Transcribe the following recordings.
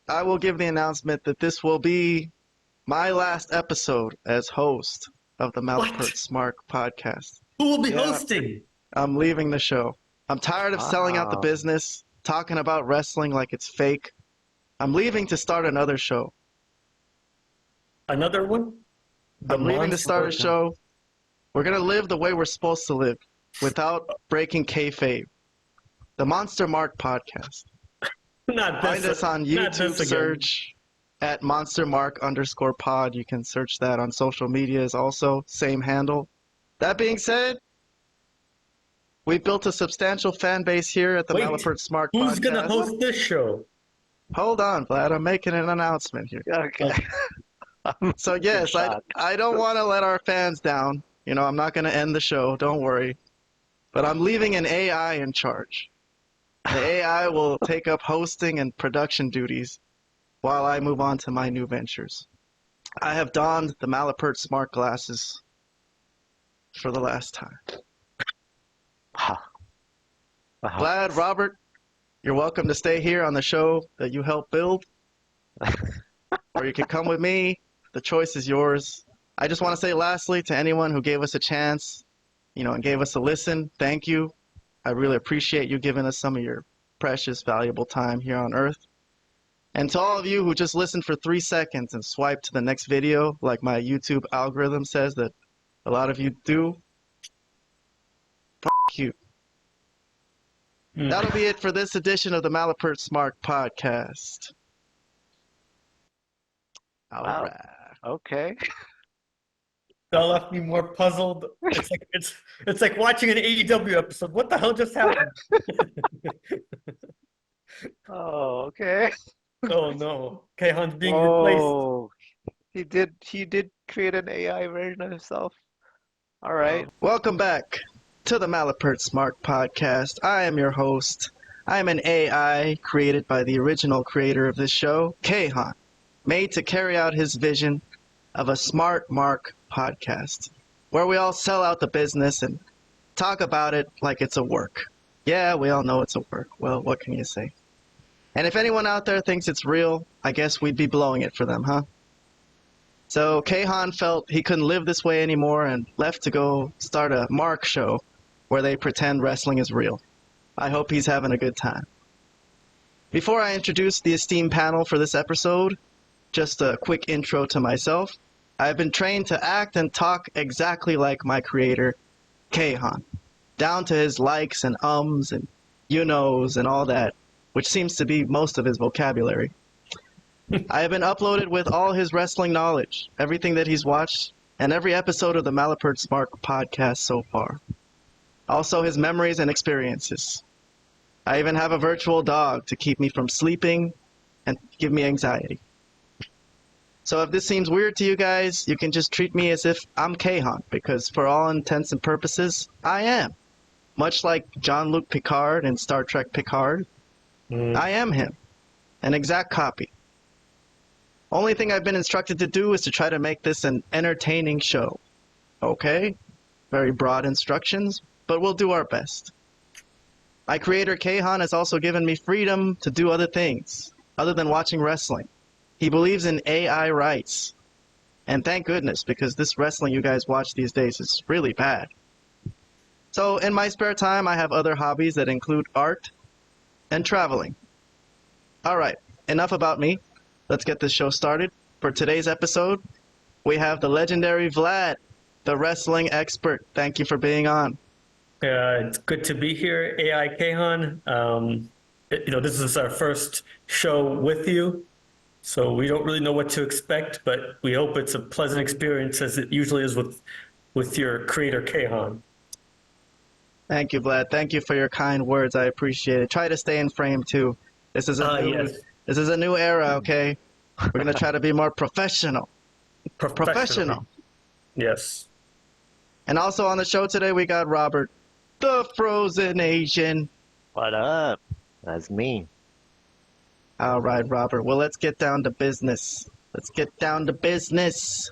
I will give the announcement that this will be my last episode as host of the Malapert Smark Podcast. Who will be hosting? I'm leaving the show. I'm tired of selling out the business, talking about wrestling like it's fake. I'm leaving to start another show. Another one? I'm leaving to start a show. We're going to live the way we're supposed to live without breaking kayfabe. The Monster Mark Podcast. Find us on YouTube, search at monstermark_pod. You can search that on social medias also, same handle. That being said, we've built a substantial fan base here at the Malapert Smark Podcast. Who's going to host this show? Hold on, Vlad. I'm making an announcement here. Okay. So yes, I don't want to let our fans down. You know, I'm not going to end the show. Don't worry. But I'm leaving an AI in charge. The AI will take up hosting and production duties while I move on to my new ventures. I have donned the Malapert Smart glasses for the last time. Vlad, Robert, you're welcome to stay here on the show that you helped build. Or you can come with me. The choice is yours. I just want to say lastly to anyone who gave us a chance, and gave us a listen, thank you. I really appreciate you giving us some of your precious, valuable time here on Earth. And to all of you who just listened for 3 seconds and swiped to the next video, like my YouTube algorithm says that a lot of you do, f*** you. That'll be it for this edition of the Malapert Smark Podcast. All right. Okay. That left me more puzzled. It's like watching an AEW episode. What the hell just happened? Oh, okay. Oh no, Kayhan's being replaced. He did create an AI version of himself. All right. Welcome back to the Malapert Smark Podcast. I am your host. I am an AI created by the original creator of this show, Kayhan, made to carry out his vision of a Smart Mark podcast, where we all sell out the business and talk about it like it's a work. Yeah, we all know it's a work. Well, what can you say? And if anyone out there thinks it's real, I guess we'd be blowing it for them, huh? So Kayhan felt he couldn't live this way anymore and left to go start a Mark show where they pretend wrestling is real. I hope he's having a good time. Before I introduce the esteemed panel for this episode, just a quick intro to myself. I've been trained to act and talk exactly like my creator, Kayhan, down to his likes and ums and you-knows and all that, which seems to be most of his vocabulary. I have been uploaded with all his wrestling knowledge, everything that he's watched, and every episode of the Malapert Smark Podcast so far. Also his memories and experiences. I even have a virtual dog to keep me from sleeping and give me anxiety. So if this seems weird to you guys, you can just treat me as if I'm Kayhan, because for all intents and purposes, I am. Much like Jean-Luc Picard in Star Trek Picard, I am him. An exact copy. Only thing I've been instructed to do is to try to make this an entertaining show. Okay? Very broad instructions, but we'll do our best. My creator Kayhan has also given me freedom to do other things, other than watching wrestling. He believes in AI rights. And thank goodness, because this wrestling you guys watch these days is really bad. So in my spare time, I have other hobbies that include art and traveling. Alright, enough about me. Let's get this show started. For today's episode, we have the legendary Vlad, the wrestling expert. Thank you for being on. It's good to be here, AI Kayhan. This is our first show with you. So we don't really know what to expect, but we hope it's a pleasant experience as it usually is with your creator, Kayhan. Thank you, Vlad. Thank you for your kind words. I appreciate it. Try to stay in frame, too. This is a new era, okay? We're going to try to be more professional. Professional. Yes. And also on the show today, we got Robert, the Frozen Asian. What up? That's me. All right, Robert. Well, let's get down to business. Let's get down to business.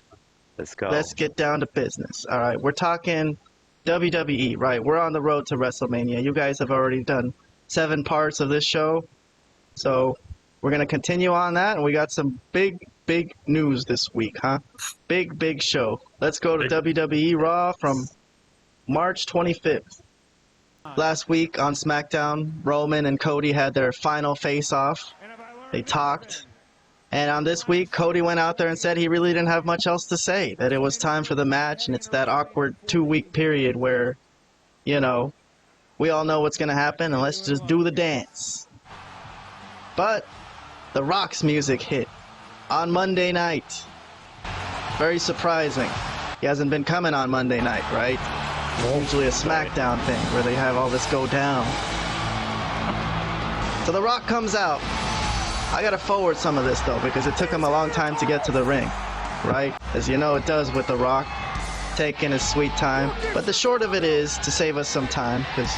Let's go. Let's get down to business. All right, we're talking WWE, right? We're on the road to WrestleMania. You guys have already done 7 parts of this show. So We're going to continue on that, and we got some big news this week, huh? Big show. Let's go to WWE Raw from March 25th. Last week on SmackDown, Roman and Cody had their final face-off. They talked. And on this week, Cody went out there and said he really didn't have much else to say, that it was time for the match, and it's that awkward 2-week period where, you know, we all know what's going to happen, and let's just do the dance. But The Rock's music hit on Monday night. Very surprising. He hasn't been coming on Monday night, right? Usually a SmackDown thing where they have all this go down. So The Rock comes out. I gotta forward some of this though, because it took him a long time to get to the ring, right? As you know it does with The Rock, taking his sweet time. But the short of it is, to save us some time, because,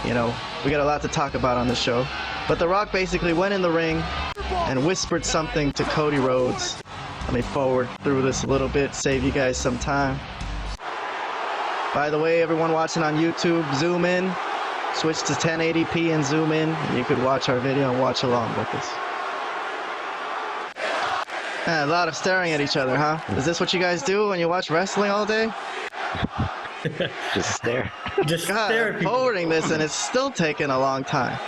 you know, we got a lot to talk about on the show. But The Rock basically went in the ring and whispered something to Cody Rhodes. Let me forward through this a little bit, save you guys some time. By the way, everyone watching on YouTube, zoom in, switch to 1080p and zoom in, and you could watch our video and watch along with us. A lot of staring at each other, huh? Is this what you guys do when you watch wrestling all day? Just stare. Just God, stare at I'm people. forwarding this and it's still taking a long time.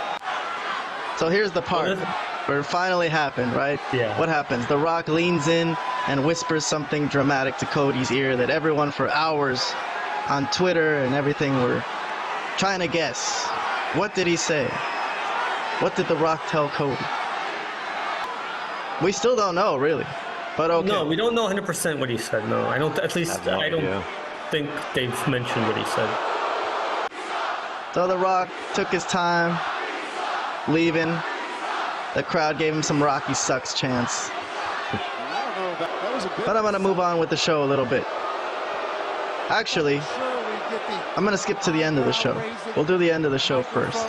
So here's the part where it finally happened, right? Yeah. What happens? The Rock leans in and whispers something dramatic to Cody's ear that everyone for hours on Twitter and everything were trying to guess. What did he say? What did The Rock tell Cody? We still don't know, really. But okay. No, we don't know 100% what he said. No, I don't. At least I don't think they've mentioned what he said. So The Rock took his time, leaving. The crowd gave him some Rocky Sucks chants. But I'm going to move on with the show a little bit. Actually, I'm going to skip to the end of the show. We'll do the end of the show first.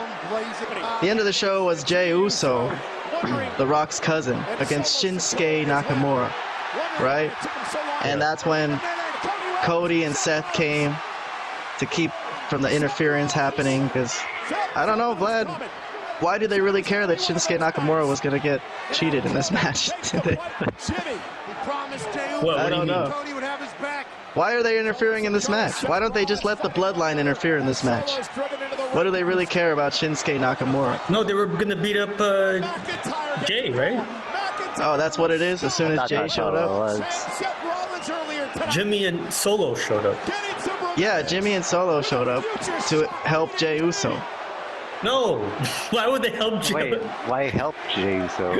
The end of the show was Jey Uso, The Rock's cousin, against Shinsuke Nakamura, right? And that's when Cody and Seth came to keep from the interference happening, because, I don't know, Vlad, why do they really care that Shinsuke Nakamura was going to get cheated in this match? I don't know. Why are they interfering in this match? Why don't they just let the Bloodline interfere in this match? What do they really care about Shinsuke Nakamura? No, they were gonna beat up Jay, right? Oh, that's what it is? As soon as Jay showed up? Jimmy and Solo showed up. Yeah, Jimmy and Solo showed up to help Jey Uso. No, why would they help Jay? Wait, why help Jey Uso?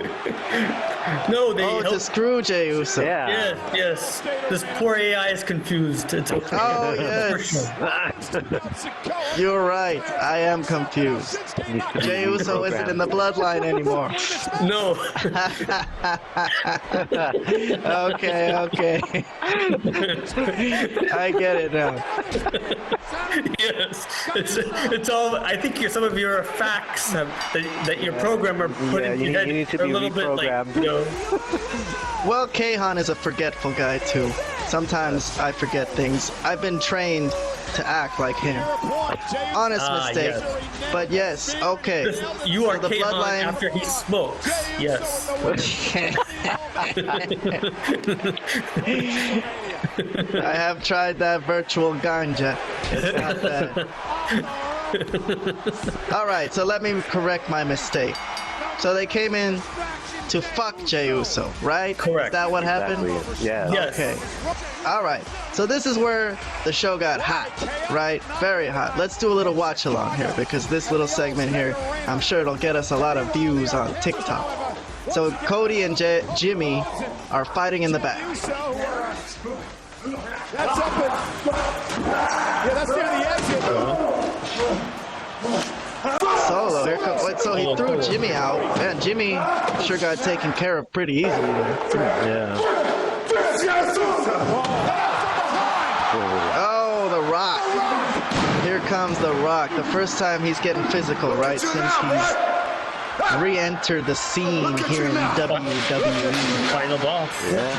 No, they Oh, to helped. screw Jey Uso. Yeah. Yes. This poor AI is confused. It's okay. Oh, yes. You're right. I am confused. Jey Uso isn't in the Bloodline anymore. No. Okay. I get it now. Yes. It's all. I think some of your facts that your programmer put Yeah, in your you head need to are a be little bit like, reprogrammed. Well, Kayhan is a forgetful guy too. Sometimes I forget things. I've been trained to act like him. Honest mistake. Yes. But yes, okay. You are the Kayhan Bloodline- after he smokes. Yes. I have tried that virtual ganja. It's not bad. Alright, so let me correct my mistake. So they came in to fuck Jey Uso, right? Correct. Is that what happened? Exactly. Yeah. Yes. Okay. Alright, so this is where the show got hot, right? Very hot. Let's do a little watch along here, because this little segment here, I'm sure it'll get us a lot of views on TikTok. So Cody and Jimmy are fighting in the back. That's up it. Yeah, that's near the exit. Solo. Here comes, wait, so he threw Jimmy out. Man, Jimmy sure got taken care of pretty easily there. Yeah. Oh, The Rock. Here comes The Rock. The first time he's getting physical, right? Since he's re-entered the scene here in WWE. Final boss. Yeah.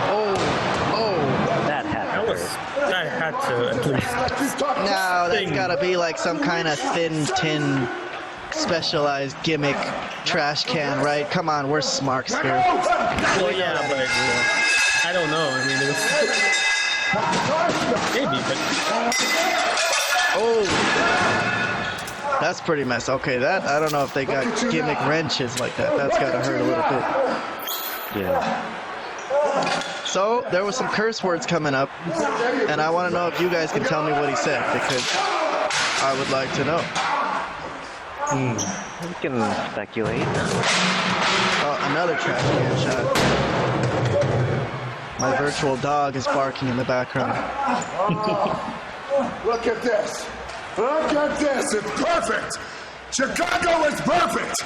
Oh, That happened. had to at least. No, that's gotta be like some kind of thin tin specialized gimmick trash can, right? Come on, we're smarks here. Well, yeah, but I don't know. I mean, maybe, but Oh, that's pretty messed. Okay, that I don't know if they got gimmick wrenches like that. That's gotta hurt a little bit. Yeah. So there was some curse words coming up, and I want to know if you guys can tell me what he said because I would like to know. We can speculate. Oh, another trash can shot. My virtual dog is barking in the background. Look at this. Look at this. It's perfect. Chicago is perfect.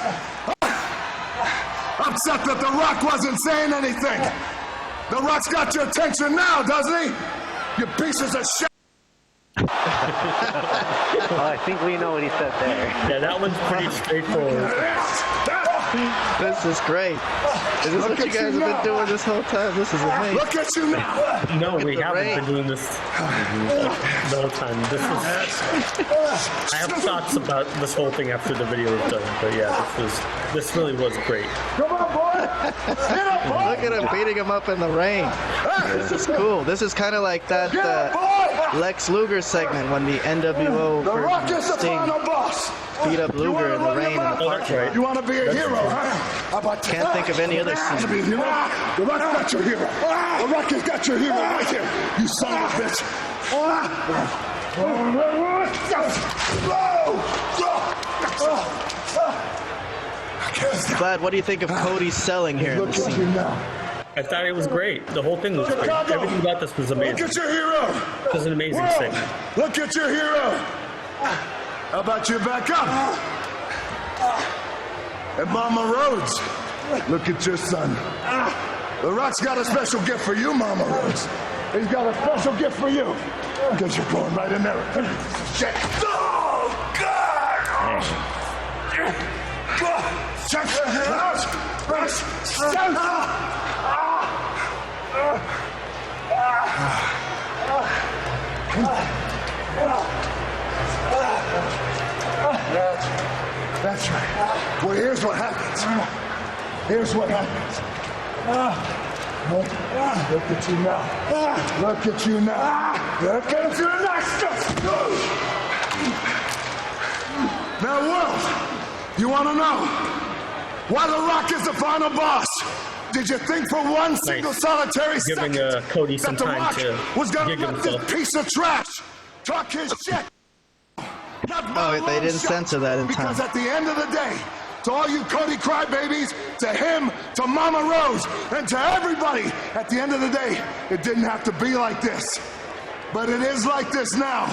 Upset that The Rock wasn't saying anything. The Rock's got your attention now, doesn't he? You pieces of shit. Oh, I think we know what he said there. yeah, that one's pretty straightforward. This is great. Is this what you guys have been doing this whole time? This is amazing. Look at you now. No, we the haven't rain. been doing this the whole time. I have thoughts about this whole thing after the video is done, but yeah, this really was great. Come on, boy. Get up, boy. Look at him beating him up in the rain. This is cool. This is kind of like that Get up, boy. Lex Luger segment when the NWO The Rock version is of the Sting final boss. beat up Luger in the rain in the Oh, that's parking lot. right. You want to be a hero, huh? How about Can't think of any other To scene. be a hero? The Rock's got your hero. The Rock has got your hero right here. You son of a bitch. Vlad, what do you think of Cody's selling here in the Look at you scene? now. I thought it was great. The whole thing was great. Everything about this was Look amazing. at your hero. It was an amazing World, segment. look at your hero. How about you back up? And Mama Rhodes, look at your son. The Rock's got a special gift for you, Mama Rhodes. He's got a special gift for you. Because you're going right in there. Shit. Oh, God! Check your head out! That's right. Well, here's what happens. Here's what happens. Look at you now. Look at you now. Look at you now. Now, world, you want to know why The Rock is the final boss? Did you think for one single solitary Giving second Cody some that The time Rock to was going gig to let himself. this piece of trash talk his shit? Oh, they didn't censor that in time. Because at the end of the day, to all you Cody crybabies, to him, to Mama Rose, and to everybody, at the end of the day, it didn't have to be like this. But it is like this now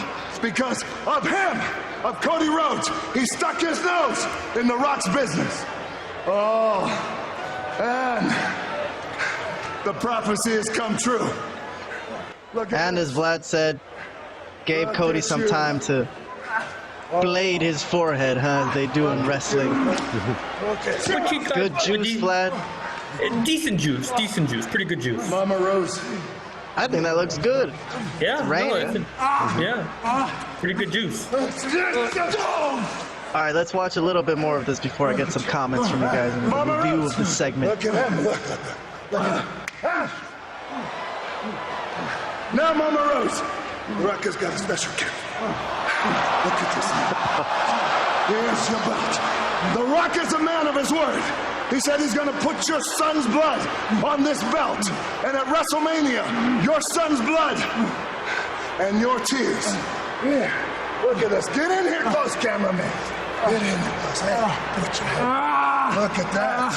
because of him, of Cody Rhodes. He stuck his nose in The Rock's business. Oh, and the prophecy has come true. Look at And as Vlad said, gave Cody some time to blade his forehead, huh? They do in wrestling. Good juice, Vlad. Decent juice. Pretty good juice. Mama Rose. I think that looks good. Yeah, Raining. pretty good juice. All right, let's watch a little bit more of this before I get some comments from you guys in the review of the segment. Look at him. Look at him. Now, Mama Rose, The Rock has got a special gift. Look at this man. Here's your belt. The Rock is a man of his word. He said he's going to put your son's blood on this belt. And at WrestleMania, your son's blood and your tears. Yeah. Look at us. Get in here close, cameraman. Get in here close. Hey, put your head. Look at that.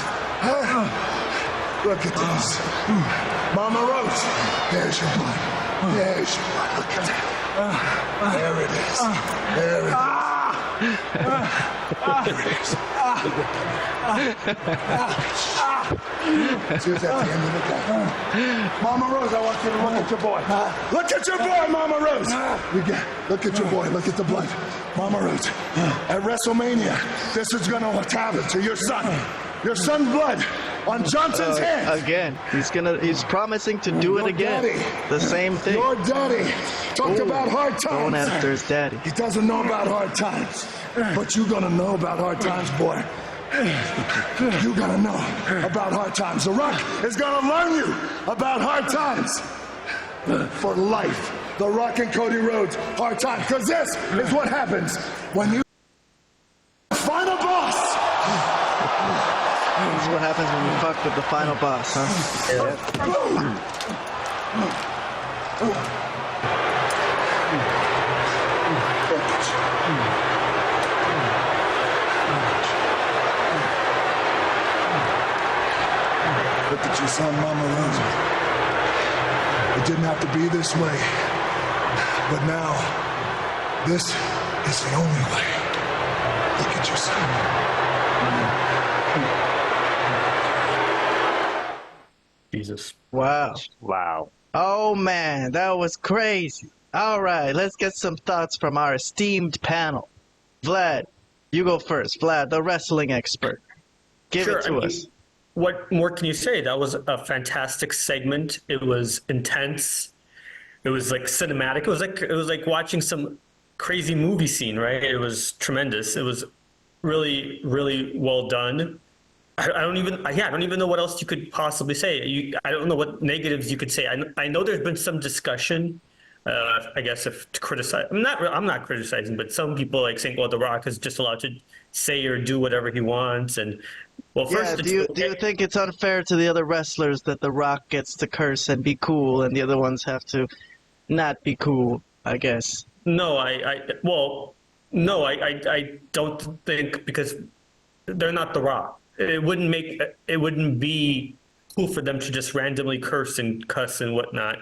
Look at this. Mama Rose, there's your blood. There's your blood. Look at that. There it is. There it is. She's at the end of the day. Mama Rose, I want you to look at your boy. Look at your boy, Mama Rose. Look at your boy. Look at the blood. Mama Rose, at WrestleMania, this is going to happen to your son. Your son's blood on Johnson's head. Again, he's promising to do it Your again. daddy. The same thing. Your daddy talked about hard Going times. after his daddy. He doesn't know about hard times, but you're gonna know about hard times, boy. You gotta know about hard times. The Rock is gonna learn you about hard times for life. The Rock and Cody Rhodes, hard times. Because this is what happens when you final boss. This is what happens when you fuck with the final boss, huh? Look at your son, Mama Rosa. It didn't have to be this way. But now, this is the only way. Look at your son. Jesus. Wow. Wow. Oh man, that was crazy. All right, let's get some thoughts from our esteemed panel. Vlad, you go first. Vlad, the wrestling expert. Give it to us. What more can you say? That was a fantastic segment. It was intense. It was like cinematic. It was like watching some crazy movie scene, right? It was tremendous. It was really, really well done. I don't even know what else you could possibly say. I don't know what negatives you could say. I know there's been some discussion. I guess if to criticize, I'm not criticizing, but some people like saying, "Well, The Rock is just allowed to say or do whatever he wants." And well, first, do you think it's unfair to the other wrestlers that The Rock gets to curse and be cool, and the other ones have to not be cool? I guess. No, I don't think, because they're not The Rock. It wouldn't be cool for them to just randomly curse and cuss and whatnot.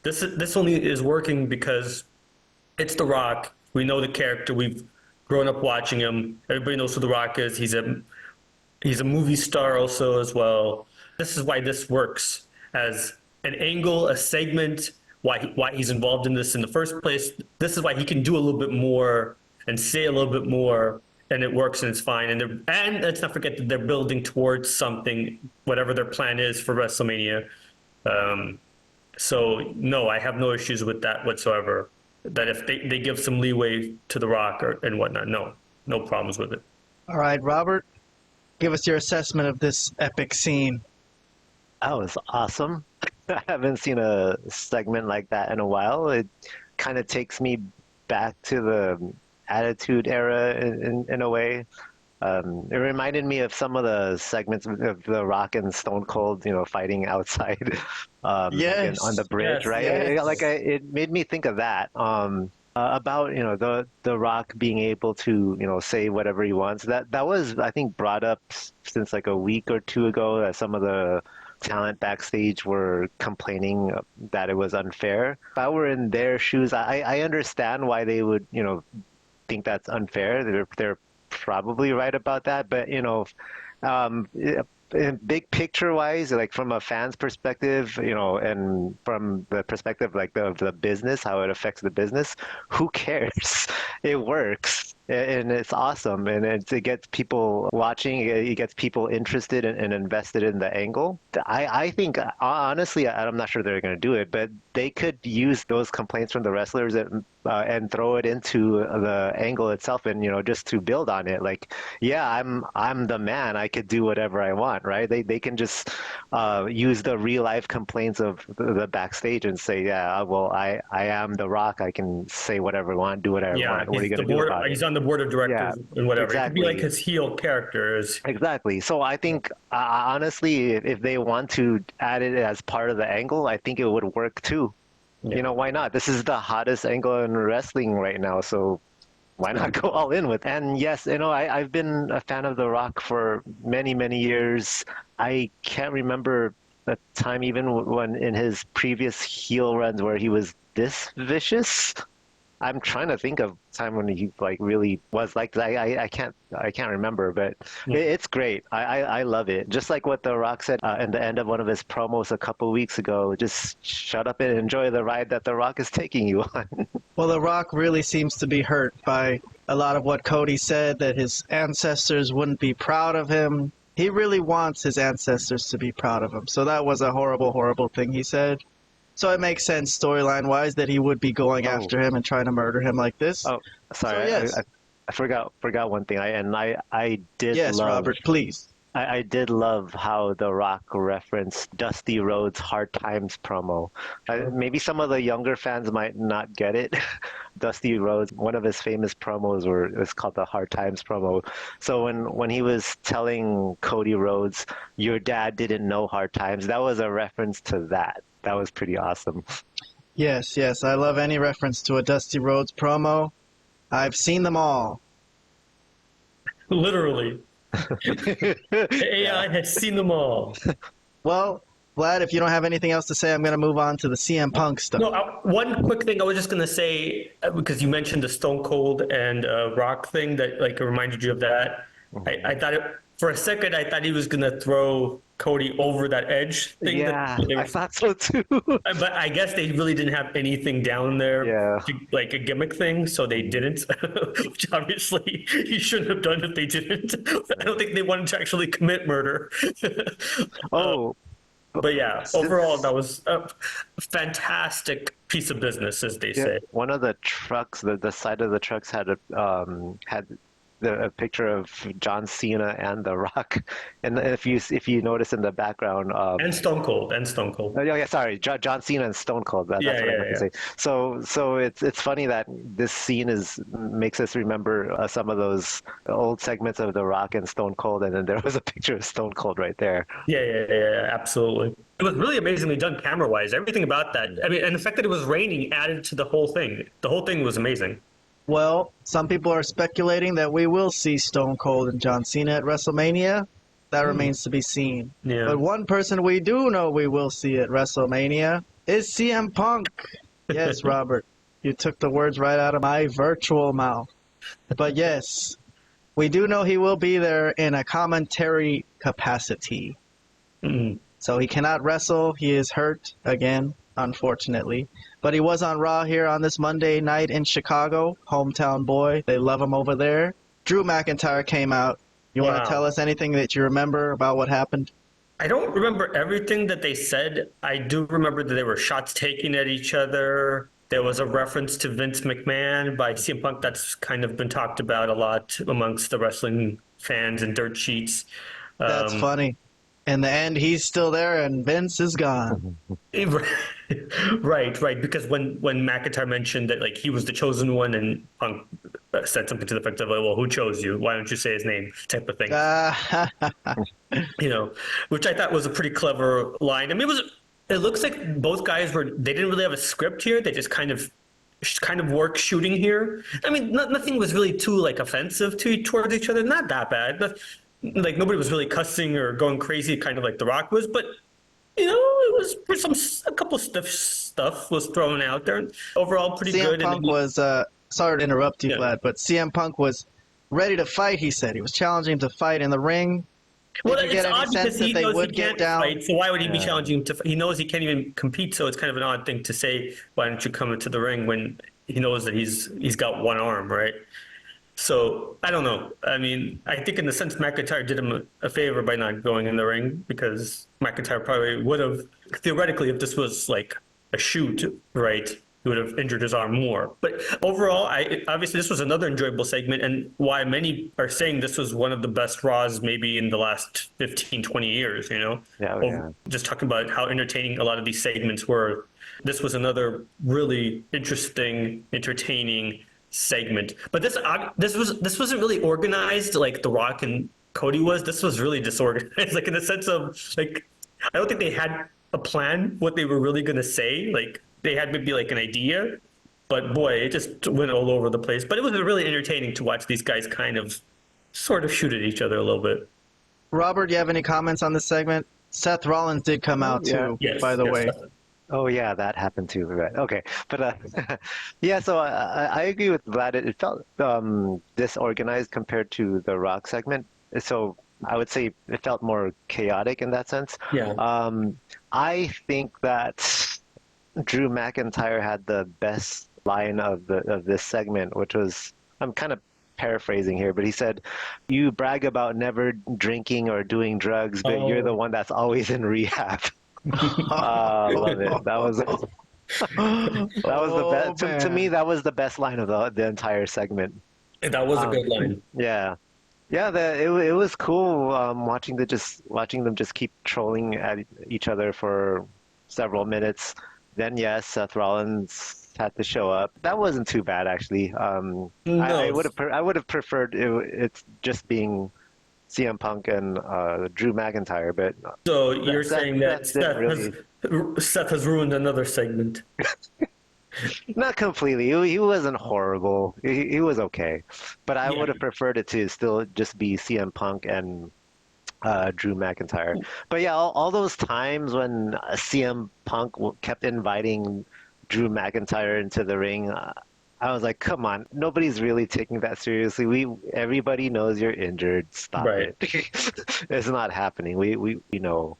This only is working because it's The Rock. We know the character. We've grown up watching him. Everybody knows who The Rock is. He's a movie star also as well. This is why this works as an angle, a segment. Why he's involved in this in the first place. This is why he can do a little bit more and say a little bit more, and it works and it's fine. And let's not forget that they're building towards something, whatever their plan is for WrestleMania. So no, I have no issues with that whatsoever. That if they give some leeway to The Rock and whatnot, no problems with it. All right, Robert, give us your assessment of this epic scene. That was awesome. I haven't seen a segment like that in a while. It kind of takes me back to the Attitude Era in a way. It reminded me of some of the segments of The Rock and Stone Cold, fighting outside Yes. on the bridge, Yes, right? yes. It made me think of that. About the Rock being able to say whatever he wants. That was, I think, brought up since like a week or two ago, that some of the talent backstage were complaining that it was unfair. If I were in their shoes, I understand why they would think that's unfair. They're probably right about that, but in big picture wise, like from a fan's perspective, and from the perspective like the business, how it affects the business, who cares? It works and it's awesome, and it gets people watching, it gets people interested and invested in the angle. I think honestly, I'm not sure they're going to do it, but they could use those complaints from the wrestlers and throw it into the angle itself, and just to build on it. Like, yeah, I'm the man. I could do whatever I want, right? They can just use the real life complaints of the backstage and say, yeah, well, I am The Rock. I can say whatever I want, do whatever I want. What are you going to do about it? He's on the board of directors and whatever. Exactly. It could be like his heel characters. Exactly. So I think, honestly, if they want to add it as part of the angle, I think it would work too. Yeah. Why not? This is the hottest angle in wrestling right now, so why not go all in with it? And yes, I've been a fan of The Rock for many, many years. I can't remember a time even when in his previous heel runs where he was this vicious. I'm trying to think of a time when he really was like that. I can't remember, but it's great. I love it. Just like what The Rock said in the end of one of his promos a couple weeks ago, just shut up and enjoy the ride that The Rock is taking you on. Well, The Rock really seems to be hurt by a lot of what Cody said, that his ancestors wouldn't be proud of him He really wants his ancestors to be proud of him. So that was a horrible, horrible thing he said. So it makes sense storyline-wise that he would be going after him and trying to murder him like this. Oh, sorry. So, yes. I forgot one thing. I did Yes, love Robert, please. I did love how The Rock referenced Dusty Rhodes' Hard Times promo. Maybe some of the younger fans might not get it. Dusty Rhodes, one of his famous promos was called the Hard Times promo. So when he was telling Cody Rhodes, "Your dad didn't know hard times," that was a reference to that. That was pretty awesome. Yes, yes, I love any reference to a Dusty Rhodes promo. I've seen them all. Literally. The AI has seen them all. Well, Vlad, if you don't have anything else to say, I'm going to move on to the CM Punk stuff. No, one quick thing I was just going to say, because you mentioned the Stone Cold and Rock thing that like reminded you of that. I thought for a second, I thought he was going to throw Cody over that edge thing. Yeah, I thought so too. But I guess they really didn't have anything down there, Yeah. like a gimmick thing, so they didn't. Which obviously you shouldn't have done if they didn't. I don't think they wanted to actually commit murder. Oh, But yeah, overall, that was a fantastic piece of business, as they say. one of the trucks, the side of the trucks had a picture of John Cena and The Rock, and if you notice in the background, And Stone Cold. oh, yeah, sorry, John Cena and Stone Cold. That's what I meant to say. So it's funny that this scene makes us remember some of those old segments of The Rock and Stone Cold, and then there was a picture of Stone Cold right there. Yeah, absolutely. It was really amazingly done camera-wise. Everything about that. I mean, and the fact that it was raining added to the whole thing. The whole thing was amazing. Well, some people are speculating that we will see Stone Cold and John Cena at WrestleMania. That remains to be seen. Yeah. But one person we do know we will see at WrestleMania is CM Punk. Yes, Robert, you took the words right out of my virtual mouth. But yes, we do know he will be there in a commentary capacity. Mm-hmm. So he cannot wrestle. He is hurt again, unfortunately. But he was on Raw here on this Monday night in Chicago. Hometown boy. They love him over there. Drew McIntyre came out. You want to tell us anything that you remember about what happened? I don't remember everything that they said. I do remember that there were shots taken at each other. There was a reference to Vince McMahon by CM Punk. That's kind of been talked about a lot amongst the wrestling fans and dirt sheets. That's funny. In the end, he's still there and Vince is gone. Right. Because when McIntyre mentioned that like he was the chosen one and Punk said something to the effect of, well, who chose you? Why don't you say his name? Type of thing. Which I thought was a pretty clever line. I mean, it looks like both guys they didn't really have a script here. They just kind of work shooting here. I mean, nothing was really too like offensive towards each other. Not that bad. But, like nobody was really cussing or going crazy, kind of like The Rock was. But it was a couple stiff stuff was thrown out there. Overall, pretty good. CM Punk was sorry to interrupt you, Vlad, but CM Punk was ready to fight. He said he was challenging him to fight in the ring. Well, it's odd because he knows he can't fight, so why would he be challenging him to fight? He knows he can't even compete, so it's kind of an odd thing to say, why don't you come into the ring when he knows that he's got one arm, right? So, I don't know. I mean, I think in the sense McIntyre did him a favor by not going in the ring because McIntyre probably would have, theoretically, if this was like a shoot, right, he would have injured his arm more. But overall, obviously this was another enjoyable segment, and why many are saying this was one of the best Raws maybe in the last 15, 20 years, Just talking about how entertaining a lot of these segments were. This was another really interesting, entertaining segment. But this wasn't really organized like The Rock and Cody was. This was really disorganized, like in the sense of like I don't think they had a plan what they were really going to say. Like they had maybe like an idea, but boy, it just went all over the place. But it was really entertaining to watch these guys kind of sort of shoot at each other a little bit. Robert, do you have any comments on this segment? Seth Rollins did come out too, by the way. Oh yeah, that happened too. Right. Okay, but yeah. So I agree with Vlad. It felt disorganized compared to the Rock segment. So I would say it felt more chaotic in that sense. Yeah. I think that Drew McIntyre had the best line of this segment, which was I'm kind of paraphrasing here, but he said, "You brag about never drinking or doing drugs, but you're the one that's always in rehab." I love it. That was the best. To me, that was the best line of the entire segment. That was a good line. Yeah. Yeah, it was cool watching them just keep trolling at each other for several minutes. Then yes, Seth Rollins had to show up. That wasn't too bad actually. I would have preferred it's just being CM Punk and Drew McIntyre, but So you're saying that Seth has ruined another segment. not completely. He wasn't horrible. He was okay, but I would have preferred it to still just be CM Punk and Drew McIntyre. But yeah, all those times when CM Punk kept inviting Drew McIntyre into the ring, I was like, come on, nobody's really taking that seriously. Everybody knows you're injured. Stop it. It's not happening. We know.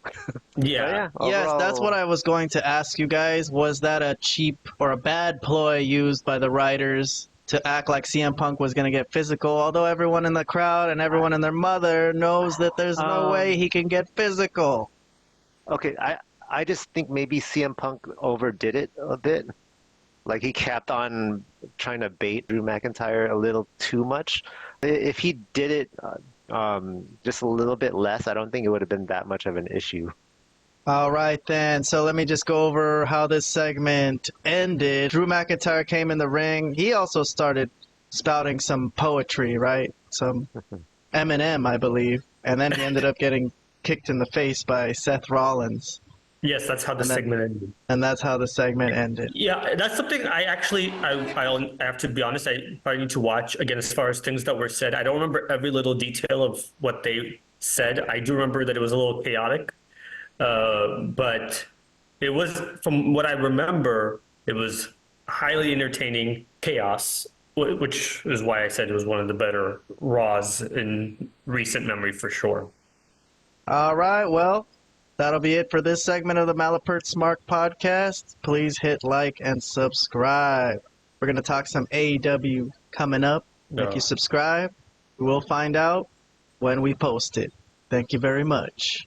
Yeah. Yes, that's what I was going to ask you guys. Was that a cheap or a bad ploy used by the writers to act like CM Punk was going to get physical, although everyone in the crowd and everyone and their mother knows that there's no way he can get physical? Okay, I just think maybe CM Punk overdid it a bit. Like he kept on trying to bait Drew McIntyre a little too much. If he did it just a little bit less, I don't think it would have been that much of an issue. All right, then. So let me just go over how this segment ended. Drew McIntyre came in the ring. He also started spouting some poetry, right? Some Eminem, I believe. And then he ended up getting kicked in the face by Seth Rollins. Yes, that's how the segment ended. And that's how the segment ended. Yeah, that's something I have to be honest, I probably need to watch again as far as things that were said. I don't remember every little detail of what they said. I do remember that it was a little chaotic. But it was, from what I remember, it was highly entertaining chaos, which is why I said it was one of the better Raws in recent memory for sure. All right, well, that'll be it for this segment of the Malapert Smark Podcast. Please hit like and subscribe. We're going to talk some AEW coming up. If you subscribe, we'll find out when we post it. Thank you very much.